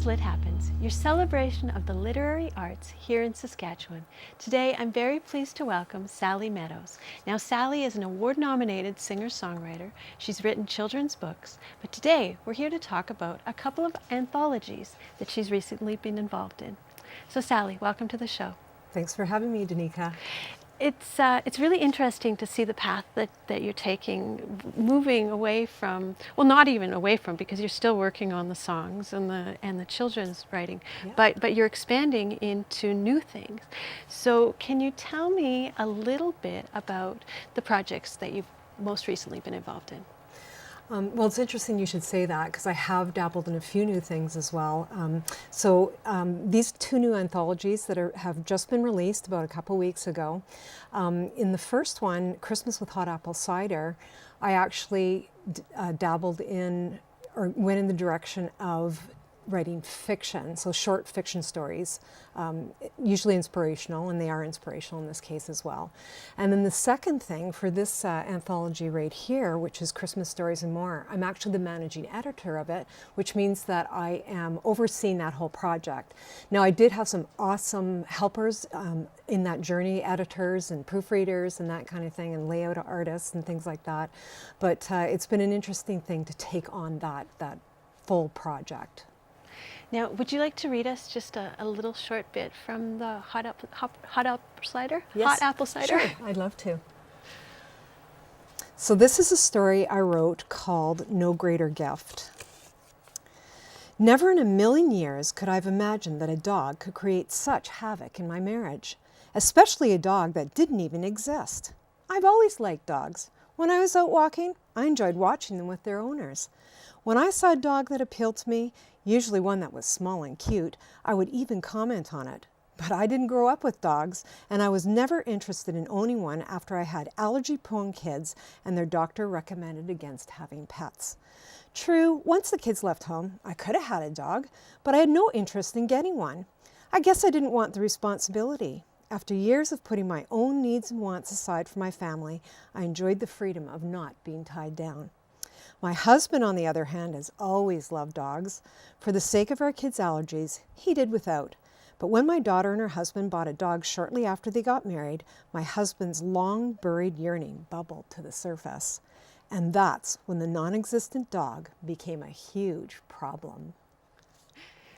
is Lit Happens, your celebration of the literary arts here in Saskatchewan. Today, I'm very pleased to welcome Sally Meadows. Now, Sally is an award-nominated singer-songwriter. She's written children's books, but today we're here to talk about a couple of anthologies that she's recently been involved in. So, Sally, welcome to the show. Thanks for having me, Danica. It's really interesting to see the path that you're taking, moving away from, well, not even away from, because you're still working on the songs and the children's writing, yeah. but you're expanding into new things. So can you tell me a little bit about the projects that you've most recently been involved in? Well, it's interesting you should say that, because I have dabbled in a few new things as well. These two new anthologies that have just been released about a couple weeks ago. In the first one, Christmas with Hot Apple Cider, I actually dabbled in, or went in the direction of writing fiction, so short fiction stories, usually inspirational, and they are inspirational in this case as well. And then the second thing for this anthology right here, which is Christmas Stories and More, I'm actually the managing editor of it, which means that I am overseeing that whole project. Now, I did have some awesome helpers in that journey, editors and proofreaders and that kind of thing, and layout artists and things like that. But it's been an interesting thing to take on that full project. Now, would you like to read us just a little short bit from the Hot Apple Cider? Yes. Hot Apple Cider? Sure, I'd love to. So this is a story I wrote called No Greater Gift. Never in a million years could I have imagined that a dog could create such havoc in my marriage, especially a dog that didn't even exist. I've always liked dogs. When I was out walking, I enjoyed watching them with their owners. When I saw a dog that appealed to me, usually one that was small and cute, I would even comment on it. But I didn't grow up with dogs, and I was never interested in owning one after I had allergy-prone kids and their doctor recommended against having pets. True, once the kids left home, I could have had a dog, but I had no interest in getting one. I guess I didn't want the responsibility. After years of putting my own needs and wants aside for my family, I enjoyed the freedom of not being tied down. My husband, on the other hand, has always loved dogs. For the sake of our kids' allergies, he did without. But when my daughter and her husband bought a dog shortly after they got married, my husband's long-buried yearning bubbled to the surface. And that's when the non-existent dog became a huge problem.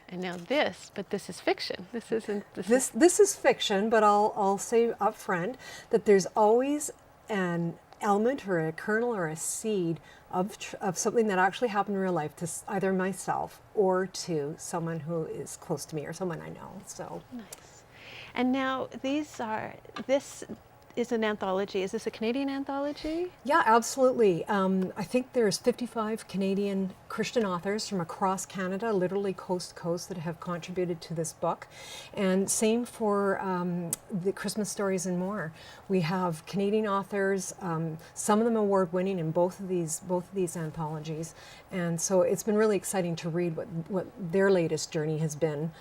And now this is fiction. This is fiction, but I'll say up front that there's always an element or a kernel or a seed of something that actually happened in real life to either myself or to someone who is close to me or someone I know. So nice. And now this is an anthology. Is this a Canadian anthology? Yeah, absolutely. I think there's 55 Canadian Christian authors from across Canada, literally coast to coast, that have contributed to this book. And same for the Christmas Stories and More. We have Canadian authors, some of them award-winning in both of these anthologies. And so it's been really exciting to read what their latest journey has been,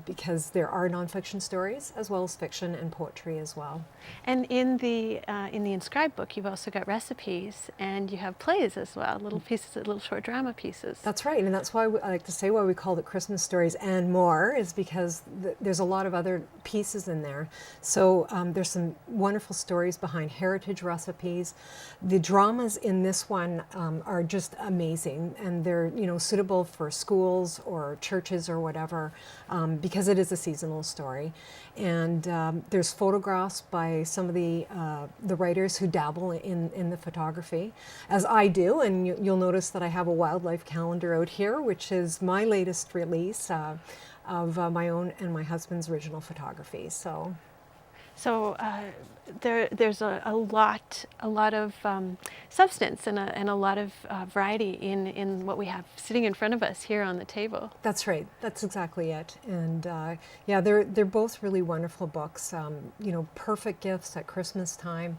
because there are nonfiction stories as well as fiction and poetry as well. And in the inscribed book, you've also got recipes, and you have plays as well, little pieces, little short drama pieces. That's right, and that's why I like to say why we called it Christmas Stories and More, is because there's a lot of other pieces in there. So there's some wonderful stories behind heritage recipes. The dramas in this one are just amazing, and they're suitable for schools or churches or whatever, because it is a seasonal story. And there's photographs by some of the writers who dabble in the photography, as I do, and you'll notice that I have a wildlife calendar out here, which is my latest release of my own and my husband's original photography. So there's a lot of substance and a lot of variety in what we have sitting in front of us here on the table. That's right. That's exactly it. And yeah, they're both really wonderful books. Perfect gifts at Christmas time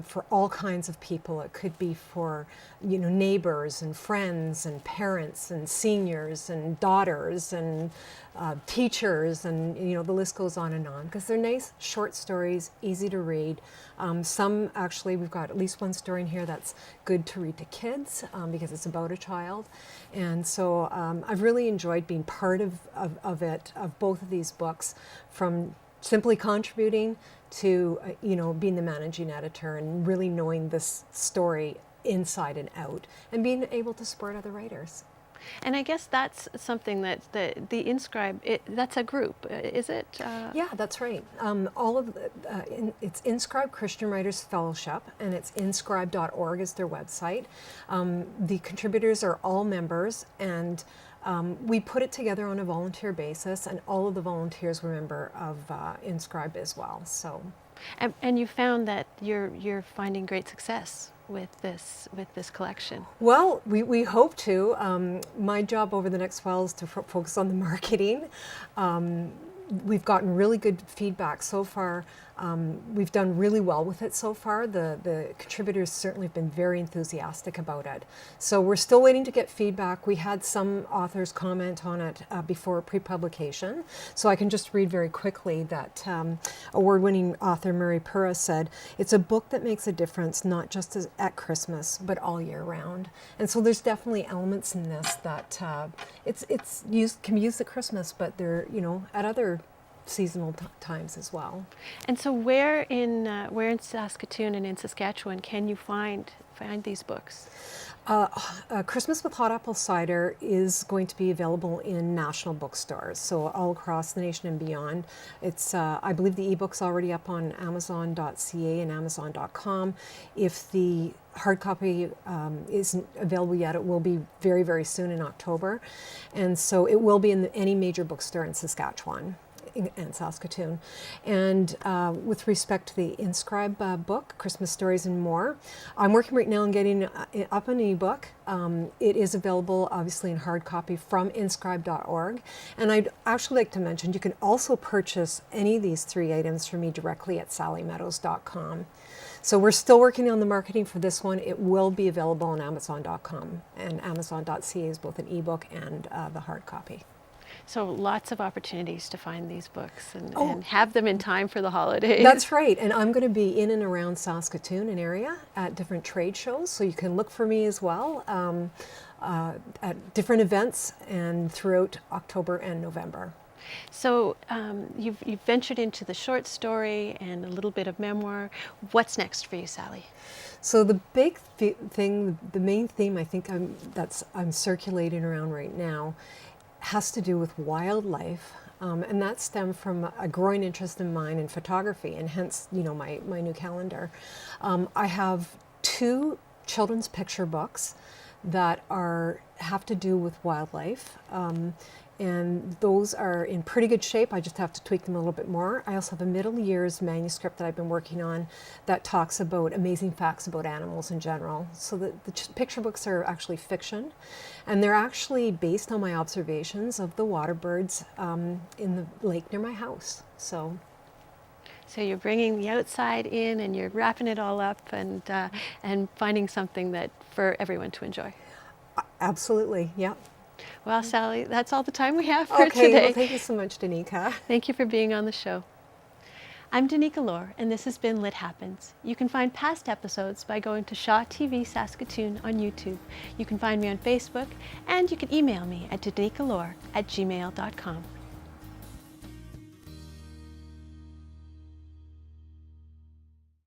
for all kinds of people. It could be for neighbors and friends and parents and seniors and daughters and teachers, and the list goes on, because they're nice short stories, easy to read. Some actually, we've got at least one story in here that's good to read to kids because it's about a child. And so I've really enjoyed being part of both of these books, from simply contributing to being the managing editor and really knowing this story inside and out, and being able to support other writers. And I guess that's something that the Inscribe, that's a group, is it? Yeah, that's right. All of it's Inscribe Christian Writers Fellowship, and it's inscribe.org is their website. The contributors are all members, and we put it together on a volunteer basis, and all of the volunteers were member of Inscribe as well. So, and you found that you're finding great success with this collection. Well, we hope to. My job over the next while is to focus on the marketing. We've gotten really good feedback so far. We've done really well with it so far. The contributors certainly have been very enthusiastic about it. So we're still waiting to get feedback. We had some authors comment on it before pre-publication. So I can just read very quickly that award-winning author Mary Pura said, "It's a book that makes a difference, not just at Christmas, but all year round." And so there's definitely elements in this that can be used at Christmas, but they're at other seasonal times as well. And so where in Saskatoon and in Saskatchewan can you find these books? Christmas with Hot Apple Cider is going to be available in national bookstores, so all across the nation and beyond. It's I believe the ebook's already up on Amazon.ca and Amazon.com. If the hard copy isn't available yet, it will be very, very soon in October, and so it will be in any major bookstore in Saskatchewan and Saskatoon. And with respect to the Inscribe book, Christmas Stories and More, I'm working right now on getting up an ebook. It is available obviously in hard copy from inscribe.org. And I'd actually like to mention you can also purchase any of these 3 items from me directly at sallymeadows.com. So we're still working on the marketing for this one. It will be available on Amazon.com, and Amazon.ca is both an ebook and the hard copy. So lots of opportunities to find these books and have them in time for the holidays. That's right. And I'm going to be in and around Saskatoon and area at different trade shows. So you can look for me as well at different events and throughout October and November. So you've ventured into the short story and a little bit of memoir. What's next for you, Sally? So the big thing, the main theme I think I'm circulating around right now has to do with wildlife, and that stemmed from a growing interest in mine in photography, and hence my new calendar. I have 2 children's picture books that have to do with wildlife, and those are in pretty good shape. I just have to tweak them a little bit more. I also have a middle years manuscript that I've been working on that talks about amazing facts about animals in general. So the picture books are actually fiction, and they're actually based on my observations of the water birds in the lake near my house. So you're bringing the outside in, and you're wrapping it all up, and finding something that for everyone to enjoy. Absolutely, yeah. Well, Sally, that's all the time we have for today. today. Well, thank you so much, Danica. Thank you for being on the show. I'm Danica Lorer, and this has been Lit Happens. You can find past episodes by going to Shaw TV Saskatoon on YouTube. You can find me on Facebook, and you can email me at danicalorer@gmail.com.